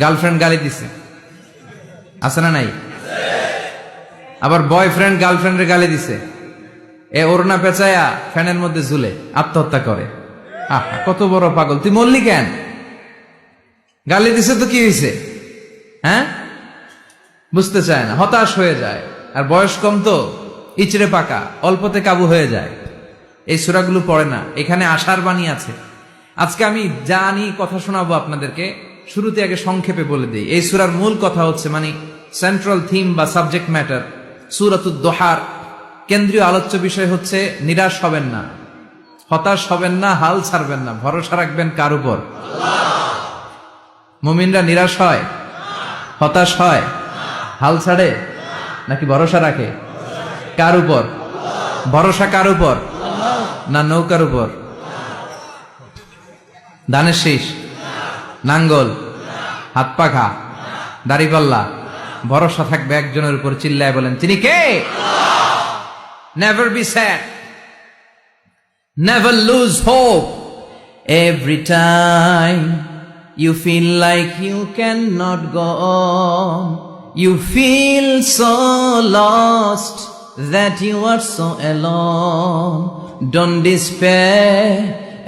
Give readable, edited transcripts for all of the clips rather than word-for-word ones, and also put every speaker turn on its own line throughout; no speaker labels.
Girlfriend গালি দিছে, আছে না নাই? আবার বয়ফ্রেন্ড গার্লফ্রেন্ডের গালি দিছে, এ ওড়না পেঁচায়া ফ্যানের মধ্যে ঝুলে আত্মহত্যা করে। আহা, কত বড় পাগল! তুই মরলি কেন? গালি দিছে তো কি হয়েছে? হ্যাঁ, বুঝতে চায় না, হতাশ হয়ে যায়। আর বয়স কম তো, ইচড়ে পাকা, অল্পতে কাবু হয়ে যায়। এই সূরাগুলো পড়ে না, এখানে আশার বাণী আছে। আজকে আমি জানি কথা শোনাবো আপনাদেরকে, শুরুতে আগে সংক্ষেপে বলে দিই। এই সূরার মূল কথা হচ্ছে, মানে সেন্ট্রাল থিম বা সাবজেক্ট ম্যাটার, সূরাতুদ দোহার কেন্দ্রীয় আলোচ্য বিষয় হচ্ছে নিরাশ হবেন না, হতাশ হবেন না, হাল ছাড়বেন না, ভরসা রাখবেন কার উপর? মুমিনরা নিরাশ হয়, হতাশ হয়, হাল ছাড়ে নাকি ভরসা রাখে? কার উপর ভরসা? কার উপর? না নৌকার উপর, ধানের শীষ, নাঙ্গল, হাত পাখা, দাড়িপাল্লা? ভরসা থাকবে একজনের উপর। চিল্লায় বলেন, তিনি কে? Never be sad, never lose hope. Every time you feel like you cannot go on, you feel so lost that you are so alone. Don't despair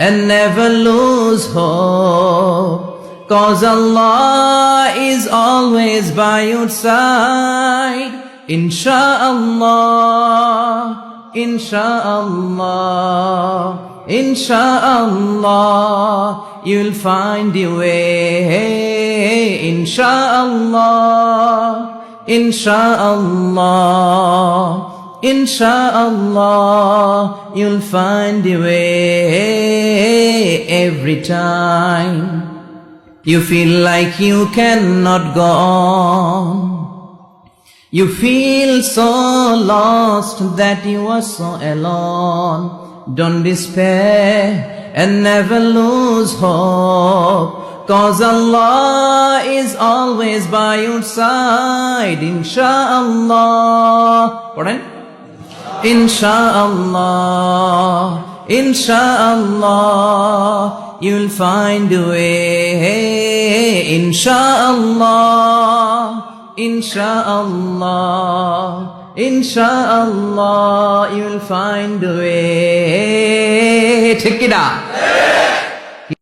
and never lose hope, 'cause Allah is always by your side. Insha'Allah, Insha'Allah, Insha'Allah, you'll find your way. Insha'Allah, Insha'Allah, Insha'Allah, you'll find your way. Every time you feel like you cannot go on, you feel so lost that you are so alone. Don't despair and never lose hope, 'cause Allah is always by your side. Insha'Allah, পড়েন, Insha'Allah, Insha'Allah, you'll find a way. Insha'Allah, Insha'Allah, Insha'Allah, you'll find a way. ঠিক কি না?